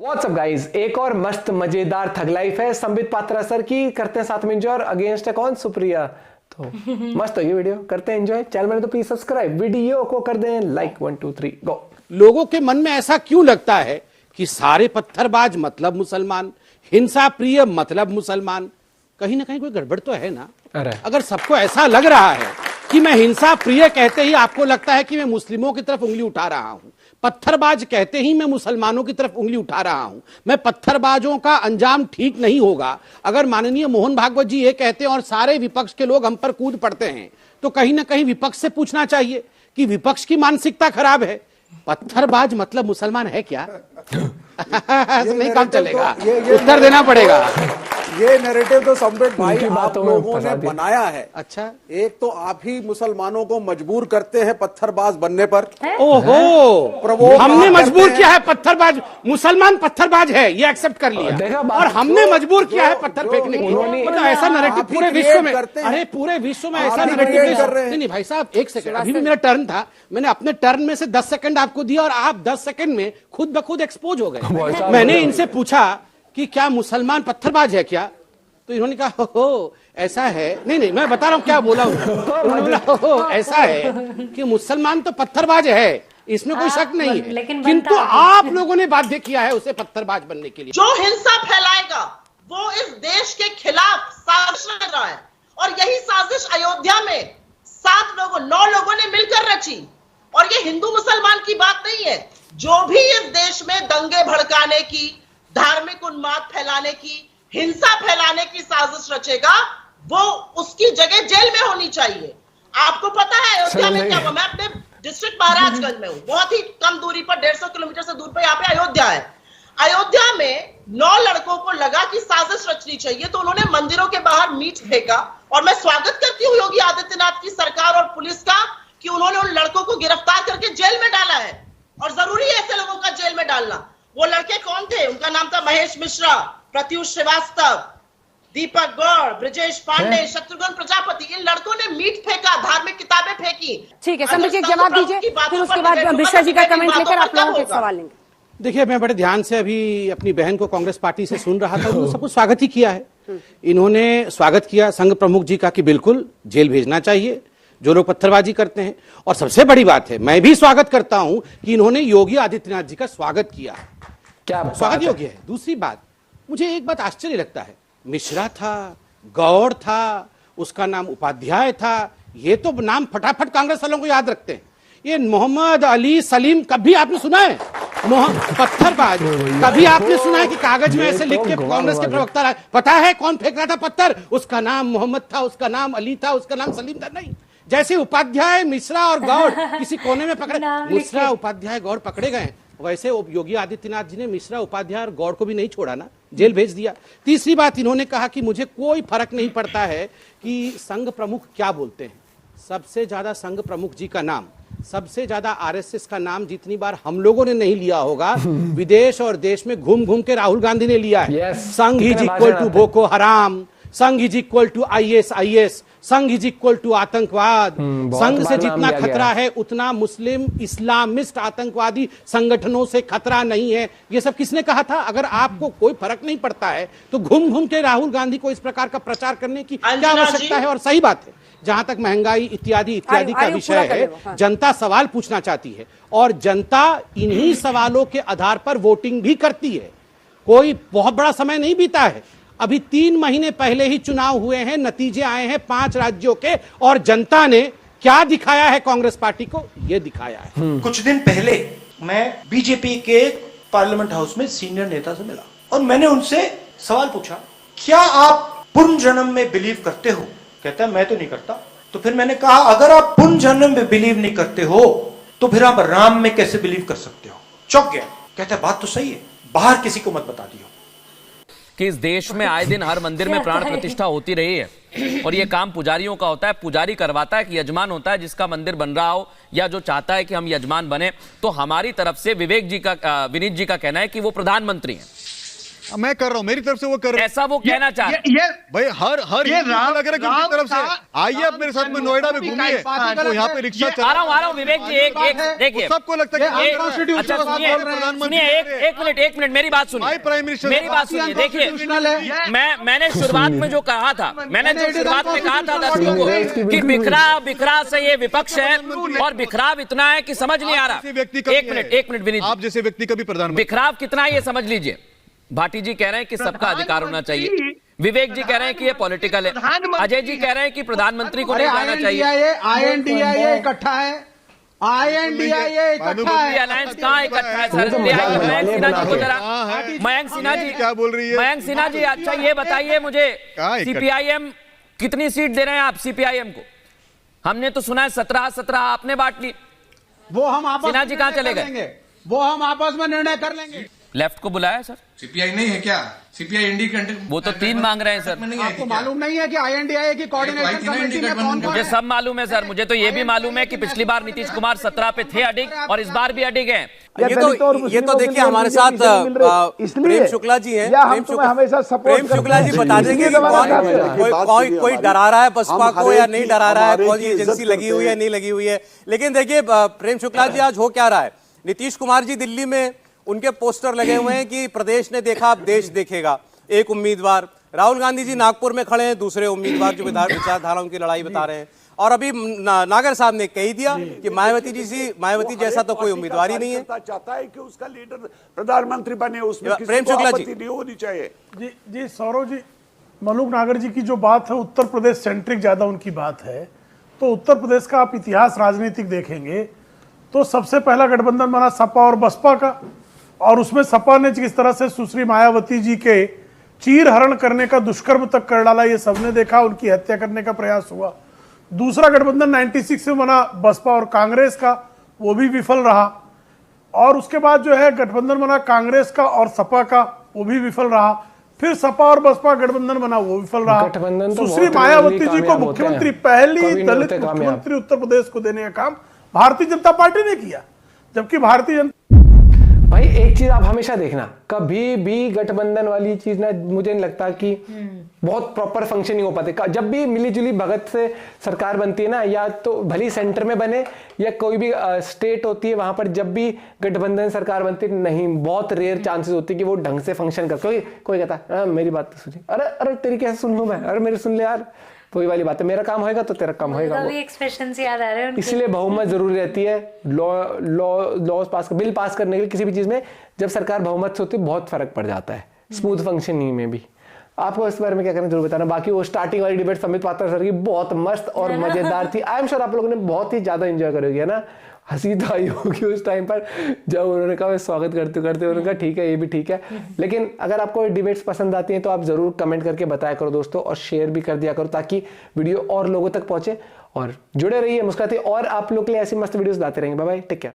WhatsApp guys, एक और मस्त मजेदार थग लाइफ है संबित पात्रा सर की। करते हैं साथ में एंजॉय। अगेंस्ट है कौन? सुप्रिया। तो मस्त होगी वीडियो, करते हैं एंजॉय। चैनल में तो प्लीज सब्सक्राइब, वीडियो को कर दें लाइक। 1 2 3 गो। लोगों के मन में ऐसा क्यों लगता है कि सारे पत्थरबाज मतलब मुसलमान, हिंसा प्रिय मतलब मुसलमान? कहीं ना कहीं कोई गड़बड़ तो है ना। अगर सबको ऐसा लग रहा है कि मैं हिंसा प्रिय कहते ही आपको लगता है कि मैं मुस्लिमों की तरफ उंगली उठा रहा हूं, पत्थरबाज कहते ही मैं मुसलमानों की तरफ उंगली उठा रहा हूं, मैं पत्थरबाजों का अंजाम ठीक नहीं होगा, अगर माननीय मोहन भागवत जी ये कहते हैं और सारे विपक्ष के लोग हम पर कूद पड़ते हैं, तो कहीं ना कहीं विपक्ष से पूछना चाहिए कि विपक्ष की मानसिकता खराब है। पत्थरबाज मतलब मुसलमान है क्या? नहीं काम चलेगा, उत्तर देना पड़ेगा। ये नैरेटिव तो संबित भाई आप लोगों ने बनाया है। अच्छा, एक तो आप ही मुसलमानों को मजबूर करते हैं पत्थरबाज बनने पर। ओहो, हमने मजबूर किया है पत्थरबाज, मुसलमान पत्थरबाज है ये एक्सेप्ट कर लिया, और हमने मजबूर किया है पत्थर फेंकने की। मतलब ऐसा नैरेटिव पूरे विश्व में, अरे पूरे विश्व में ऐसा नैरेटिव नहीं भाई साहब, एक सेकंड, अभी भी मेरा टर्न था, मैंने अपने टर्न में से 10 सेकंड आपको दिया और आप 10 सेकंड में खुद ब खुद एक्सपोज हो गए। मैंने इनसे पूछा कि क्या मुसलमान पत्थरबाज है क्या, तो इन्होंने कहा हो ऐसा है। नहीं, मैं बता रहा हूं क्या बोला उन्होंने बोला हो ऐसा है कि मुसलमान तो पत्थरबाज है, इसमें कोई शक नहीं है, किंतु आप लोगों ने बाध्य किया है उसे पत्थरबाज बनने के लिए। जो हिंसा फैलाएगा वो इस देश के खिलाफ साजिश रच रहा है, और यही साजिश अयोध्या में 9 लोगों ने मिलकर रची। और ये हिंदू मुसलमान की बात नहीं है, जो भी इस देश में दंगे भड़काने की, धार्मिक उन्माद फैलाने की, हिंसा फैलाने की साजिश रचेगा, वो उसकी जगह जेल में होनी चाहिए। आपको पता है अयोध्या में क्या हुआ? मैं अपने डिस्ट्रिक्ट महाराजगंज में हूं, बहुत ही कम दूरी पर, 150 किलोमीटर से दूर पर यहाँ पे अयोध्या है। अयोध्या में 9 लड़कों को लगा कि साजिश रचनी चाहिए, तो उन्होंने मंदिरों के बाहर मीट फेंका। और मैं स्वागत करती हूँ योगी आदित्यनाथ की सरकार और पुलिस का कि उन्होंने उन लड़कों को गिरफ्तार करके जेल में डाला है, और जरूरी है ऐसे लोगों का जेल में डालना। वो लड़के कौन थे? उनका नाम था महेश मिश्रा, प्रत्युष श्रीवास्तव, दीपक गौड़, ब्रजेश पांडे, शत्रुघ्न प्रजापति। इन लड़कों ने मीट फेंका, धार्मिक किताबें फेंकी। ठीक है, संबित जी जवाब दीजिए, फिर उसके बाद मिश्रा जी का कमेंट लेकर आप लोगों के सवाल लेंगे। देखिए, मैं बड़े ध्यान से अभी अपनी बहन को कांग्रेस पार्टी से सुन रहा था, उन्होंने सब कुछ स्वागत ही किया है। इन्होंने स्वागत किया संघ प्रमुख जी का कि बिल्कुल जेल भेजना चाहिए जो लोग पत्थरबाजी करते हैं, और सबसे बड़ी बात है, मैं भी स्वागत करता हूं कि इन्होंने योगी आदित्यनाथ जी का स्वागत किया। क्या स्वागत योग्य है। दूसरी बात, मुझे एक बात आश्चर्य लगता है, मिश्रा था, गौड़ था, उसका नाम उपाध्याय था, ये तो नाम फटाफट कांग्रेस वालों को याद रखते हैं। ये मोहम्मद अली सलीम कभी आपने सुना है? पत्थरबाज कभी आपने सुना है कि कागज में ऐसे लिख के कांग्रेस के प्रवक्ता पता है कौन फेंक रहा था पत्थर? उसका नाम मोहम्मद था, उसका नाम अली था, उसका नाम सलीम था? नहीं। जैसे उपाध्याय, मिश्रा और गौड़ किसी कोने में पकड़े, मिश्रा, उपाध्याय, गौड़ पकड़े गए, वैसे योगी आदित्यनाथ जी ने मिश्रा, उपाध्याय और गौड़ को भी नहीं छोड़ा ना, जेल भेज दिया। तीसरी बात, इन्होंने कहा कि मुझे कोई फर्क नहीं पड़ता है कि संघ प्रमुख क्या बोलते हैं। सबसे ज्यादा संघ प्रमुख जी का नाम, सबसे ज्यादा आरएसएस का नाम जितनी बार हम लोगों ने नहीं लिया होगा, विदेश और देश में घूम घूम के राहुल गांधी ने लिया है। संघ इज इक्वल टू बोको हराम, संघ इज इक्वल टू आईएसआईएस, संघ इज इक्वल टू आतंकवाद। संघ से जितना खतरा है उतना मुस्लिम इस्लामिस्ट आतंकवादी संगठनों से खतरा नहीं है। ये सब किसने कहा था? अगर आपको कोई फर्क नहीं पड़ता है तो घूम घूम के राहुल गांधी को इस प्रकार का प्रचार करने की क्या आवश्यकता है? और सही बात है, जहां तक महंगाई इत्यादि का विषय है, जनता सवाल पूछना चाहती है, और जनता इन्हीं सवालों के आधार पर वोटिंग भी करती है। कोई बहुत बड़ा समय नहीं बीता है, अभी 3 महीने पहले ही चुनाव हुए हैं, नतीजे आए हैं 5 राज्यों के, और जनता ने क्या दिखाया है कांग्रेस पार्टी को? ये दिखाया है। कुछ दिन पहले मैं बीजेपी के पार्लियामेंट हाउस में सीनियर नेता से मिला और मैंने उनसे सवाल पूछा, क्या आप पुनर्जन्म में बिलीव करते हो? कहता है मैं तो नहीं करता। तो फिर मैंने कहा, अगर आप पुनर्जन्म में बिलीव नहीं करते हो तो फिर आप राम में कैसे बिलीव कर सकते हो? चौंक गया। कहता है बात तो सही है, बाहर किसी को मत बता दियो कि इस देश में आए दिन हर मंदिर में प्राण प्रतिष्ठा होती रही है, और ये काम पुजारियों का होता है। पुजारी करवाता है कि यजमान होता है जिसका मंदिर बन रहा हो या जो चाहता है कि हम यजमान बने। तो हमारी तरफ से विनीत जी का कहना है कि वो प्रधानमंत्री हैं, मैं कर रहा हूँ, मेरी तरफ से वो कर रहा ऐसा वो कहना चाह रहे हैं। भाई हर लग रहा है उनकी तरफ से। आइए आप मेरे साथ में नोएडा में घूमिए, तो यहाँ पे रिक्शा आ रहा हूँ विवेक जी, एक देखिए, सबको लगता है कि अच्छा सुनिए एक मिनट मेरी बात सुनिए, मेरी बात सुनिए। देखिए मैंने शुरुआत में जो कहा था, दर्शकों को कि बिखरा से ये विपक्ष है और बिखराव इतना है कि समझ नहीं आ रहा। एक मिनट विनीत, आप जैसे व्यक्ति का भी प्रधानमंत्री, बिखराव कितना है ये समझ लीजिए। भाटी जी कह रहे हैं कि सबका अधिकार होना चाहिए, विवेक जी कह रहे हैं कि ये पॉलिटिकल है, अजय जी कह रहे हैं कि प्रधानमंत्री को नहीं जाना चाहिए। INDIA इकट्ठा है, INDIA इकट्ठा है। अलायंस कहाँ इकट्ठा है सर? मयंक सिन्हा जी को जरा, मयंक सिन्हा जी क्या बोल रही है? मयंक सिन्हा जी अच्छा ये बताइए मुझे, CPIM कितनी सीट दे रहे हैं आप CPIM को? हमने तो सुना है 17 आपने बांट ली। वो हम आपस सिन्हा जी कहाँ चले गए? वो हम आपस में निर्णय कर लेंगे। लेफ्ट को बुलाया सर? सीपीआई नहीं है क्या? सीपीआई इंडी वो तो 3 मांग रहे हैं सर। आपको मालूम नहीं है कि INDIA की कोऑर्डिनेशन कमेटी में कौन मुझे सब मालूम है सर, मुझे तो ये भी मालूम है कि पिछली बार नीतीश कुमार 17 पे थे अडिग और इस बार भी अडिग हैं। ये तो देखिए हमारे साथ प्रेम शुक्ला जी हैं। प्रेम शुक्ला जी बता देंगे कोई डरा रहा है बसपा को या नहीं डरा रहा है, कौन सी एजेंसी लगी हुई है नहीं लगी हुई है। लेकिन देखिए प्रेम शुक्ला जी आज हो क्या रहा है, नीतीश कुमार जी दिल्ली में उनके पोस्टर लगे हुए हैं कि प्रदेश ने देखा अब देश देखेगा, एक उम्मीदवार। राहुल गांधी जी नागपुर में खड़े हैं, दूसरे उम्मीदवार जो विचारधाराओं की लड़ाई बता रहे हैं। और अभी नागर साहब ने कह दिया कि मायावती जैसा तो कोई उम्मीदवार ही नहीं है। चाहता है कि उसका लीडर प्रधानमंत्री बने, उसमें प्रेम शुक्ला जी नहीं होनी चाहिए। जी सौरव जी, मलूक नागर जी की जो बात है उत्तर प्रदेश सेंट्रिक ज्यादा उनकी बात है। तो उत्तर प्रदेश का आप इतिहास राजनीतिक देखेंगे तो सबसे पहला गठबंधन बना सपा और बसपा का, और उसमें सपा ने जिस तरह से सुश्री मायावती जी के चीर हरण करने का दुष्कर्म तक कर डाला, ये सबने देखा, उनकी हत्या करने का प्रयास हुआ। दूसरा गठबंधन 96 में बना बसपा और कांग्रेस का, वो भी विफल रहा। और उसके बाद जो है गठबंधन बना कांग्रेस का और सपा का, वो भी विफल रहा। फिर सपा और बसपा गठबंधन बना, वो विफल रहा। सुश्री मायावती जी को मुख्यमंत्री, पहली दलित मुख्यमंत्री उत्तर प्रदेश को देने का काम भारतीय जनता पार्टी ने किया, जबकि भारतीय जनता भाई एक चीज आप हमेशा देखना, कभी भी गठबंधन वाली चीज ना मुझे नहीं लगता कि बहुत प्रॉपर फंक्शनिंग हो पाते। जब भी मिलीजुली भगत से सरकार बनती है ना, या तो भली सेंटर में बने या कोई भी स्टेट होती है, वहां पर जब भी गठबंधन सरकार बनती है, नहीं बहुत रेयर चांसेस होती है कि वो ढंग से फंक्शन कर। कोई कहता है मेरी बात तो सुनिए, अरे तेरी कैसे सुन लूं मैं, अरे मेरी सुन ले यार, वही वाली बात है, मेरा काम होएगा तो तेरा काम होएगा। एक्सप्रेशन से याद आ रहे हैं। इसलिए बहुमत जरूरी रहती है लॉ पास, बिल पास करने के लिए। किसी भी चीज में जब सरकार बहुमत से होती है बहुत फर्क पड़ जाता है स्मूथ फंक्शनिंग में भी। आपको इस बारे में क्या करना जरूर बताना। बाकी वो स्टार्टिंग वाली डिबेट संबित पात्रा सर की बहुत मस्त और मजेदार थी। आई एम श्योर आप लोगों ने बहुत ही ज्यादा एंजॉय करोगे, है ना। हंसी तो आई होगी उस टाइम पर जब उन्होंने कहा मैं स्वागत करते उन्होंने कहा ठीक है, ये भी ठीक है। लेकिन अगर आपको डिबेट्स पसंद आती हैं तो आप जरूर कमेंट करके बताया करो दोस्तों, और शेयर भी कर दिया करो ताकि वीडियो और लोगों तक पहुंचे। और जुड़े रहिए मुस्कुराते, और आप लोग के लिए ऐसी मस्त वीडियोस लाते रहेंगे। Bye bye, take care.